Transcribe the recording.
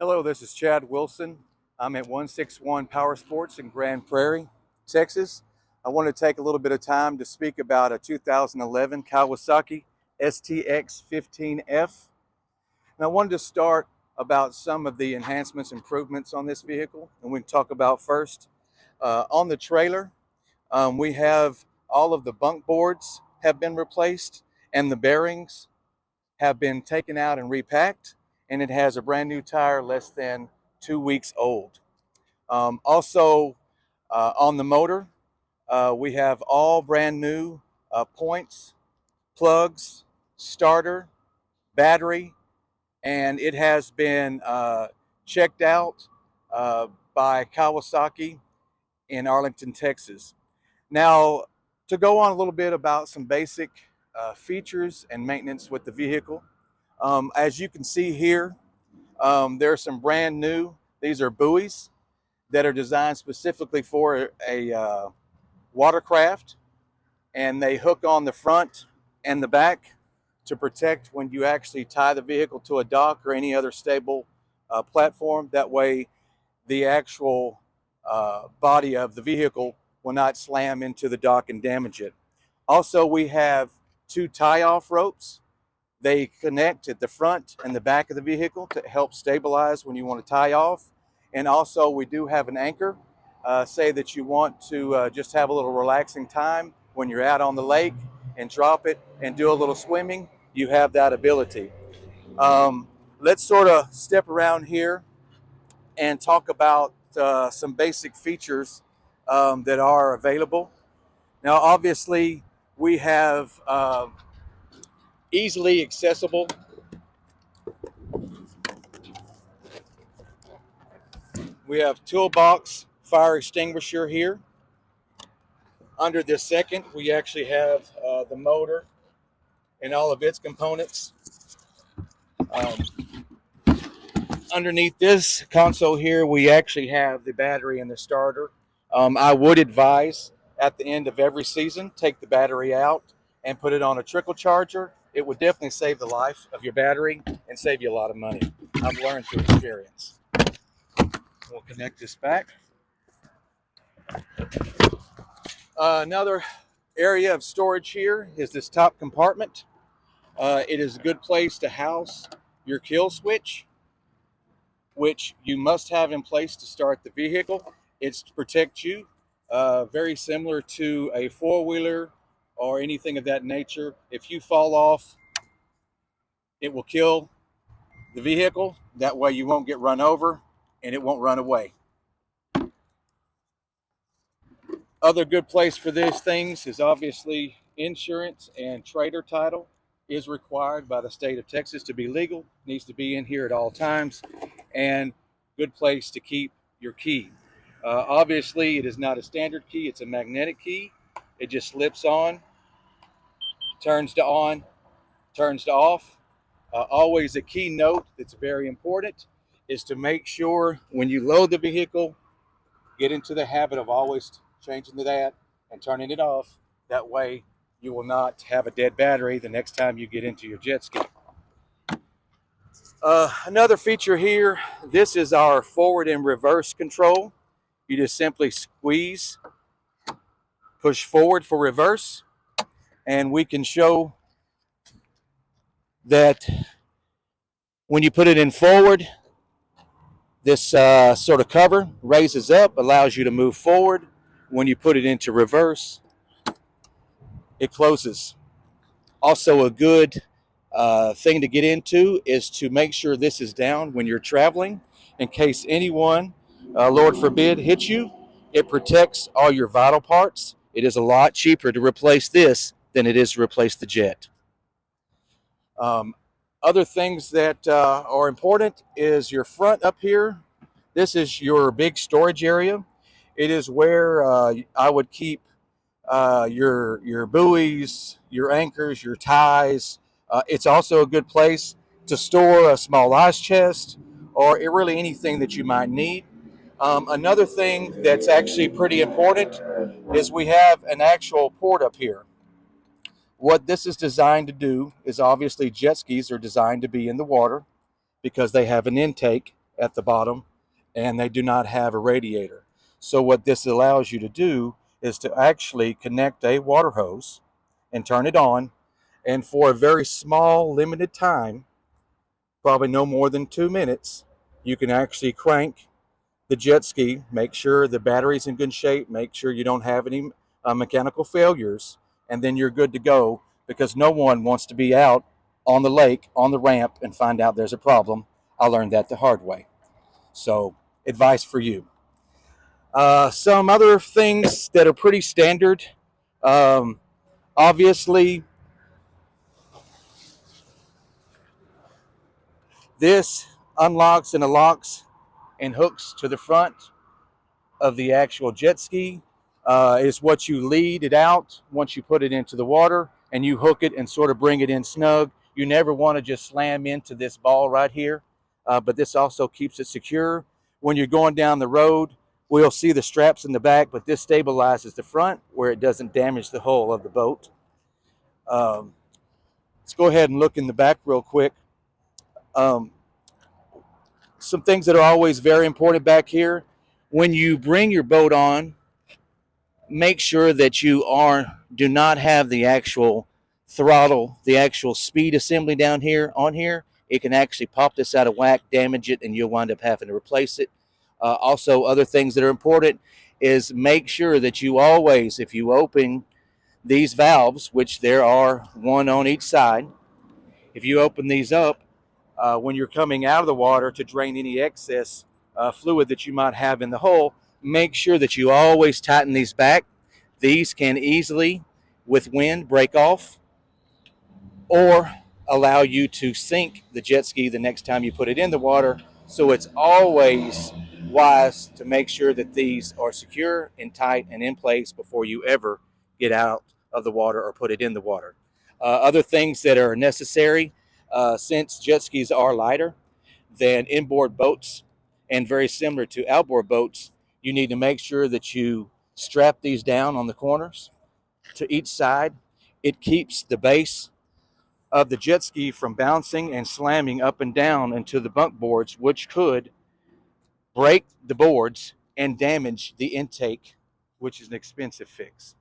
Hello, this is Chad Wilson. I'm at 161 Powersports in Grand Prairie, Texas. I want to take a little bit of time to speak about a 2011 Kawasaki STX 15F. And I wanted to start about some of the enhancements, improvements on this vehicle. And we can talk about first. On the trailer, we have all of the bunk boards have been replaced and the bearings have been taken out and repacked, and it has a brand new tire less than 2 weeks old. Also, on the motor, we have all brand new points, plugs, starter, battery, and it has been checked out by Kawasaki in Arlington, Texas. Now, to go on a little bit about some basic features and maintenance with the vehicle. As you can see here, there are some brand new, these are buoys that are designed specifically for a watercraft, and they hook on the front and the back to protect when you actually tie the vehicle to a dock or any other stable platform. That way the actual body of the vehicle will not slam into the dock and damage it. Also, we have two tie-off ropes. They connect at the front and the back of the vehicle to help stabilize when you want to tie off. And also, we do have an anchor. Say that you want to just have a little relaxing time when you're out on the lake and drop it and do a little swimming, you have that ability. Let's sort of step around here and talk about some basic features that are available. Now, obviously, we have easily accessible toolbox fire extinguisher here. Under this second, we actually have the motor and all of its components. Underneath this console here, we actually have the battery and the starter. I would advise at the end of every season, take the battery out and put it on a trickle charger. It would definitely save the life of your battery and save you a lot of money. I've learned through experience. We'll connect this back. Another area of storage here is this top compartment. It is a good place to house your kill switch, which you must have in place to start the vehicle. It's to protect you, very similar to a four-wheeler or anything of that nature. If you fall off, it will kill the vehicle. That way you won't get run over and it won't run away. Other good place for these things is obviously insurance, and trader title is required by the state of Texas to be legal. Needs to be in here at all times, and good place to keep your key. Obviously, it is not a standard key. It's a magnetic key. It just slips on, turns to on, turns to off. Always a key note that's very important is to make sure when you load the vehicle, get into the habit of always changing to that and turning it off. That way you will not have a dead battery the next time you get into your jet ski. Another feature here, this is our forward and reverse control. You just simply squeeze, push forward for reverse, and we can show that when you put it in forward, this sort of cover raises up, allows you to move forward. When you put it into reverse, it closes. Also, a good thing to get into is to make sure this is down when you're traveling in case anyone, Lord forbid, hits you. It protects all your vital parts. It is a lot cheaper to replace this than it is to replace the jet. Other things that are important is your front up here. This is your big storage area. It is where I would keep your buoys, your anchors, your ties. It's also a good place to store a small ice chest or really anything that you might need. Another thing that's actually pretty important is we have an actual port up here. What this is designed to do is obviously jet skis are designed to be in the water because they have an intake at the bottom, and they do not have a radiator. So what this allows you to do is to actually connect a water hose and turn it on, and for a very small limited time, probably no more than 2 minutes, you can actually crank the jet ski, make sure the battery's in good shape, make sure you don't have any mechanical failures, and then you're good to go, because no one wants to be out on the lake, on the ramp, and find out there's a problem. I learned that the hard way. So, advice for you. Some other things that are pretty standard. Um, Obviously, this unlocks and locks and hooks to the front of the actual jet ski. Is what you lead it out once you put it into the water, and you hook it and sort of bring it in snug. You never want to just slam into this ball right here, but this also keeps it secure. When you're going down the road, we'll see the straps in the back, but this stabilizes the front where it doesn't damage the hull of the boat. Let's go ahead and look in the back real quick. Um, some things that are always very important back here. When you bring your boat on, make sure that you do not have the actual throttle, the actual speed assembly down here on here. It can actually pop this out of whack, damage it, and you'll wind up having to replace it. Also, other things that are important is make sure that you always, if you open these valves, which there are one on each side, if you open these up when you're coming out of the water to drain any excess fluid that you might have in the hull, make sure that you always tighten these back. These can easily, with wind, break off or allow you to sink the jet ski the next time you put it in the water. So it's always wise to make sure that these are secure and tight and in place before you ever get out of the water or put it in the water. Other things that are necessary, since jet skis are lighter than inboard boats and very similar to outboard boats, you need to make sure that you strap these down on the corners to each side. It keeps the base of the jet ski from bouncing and slamming up and down into the bunk boards, which could break the boards and damage the intake, which is an expensive fix.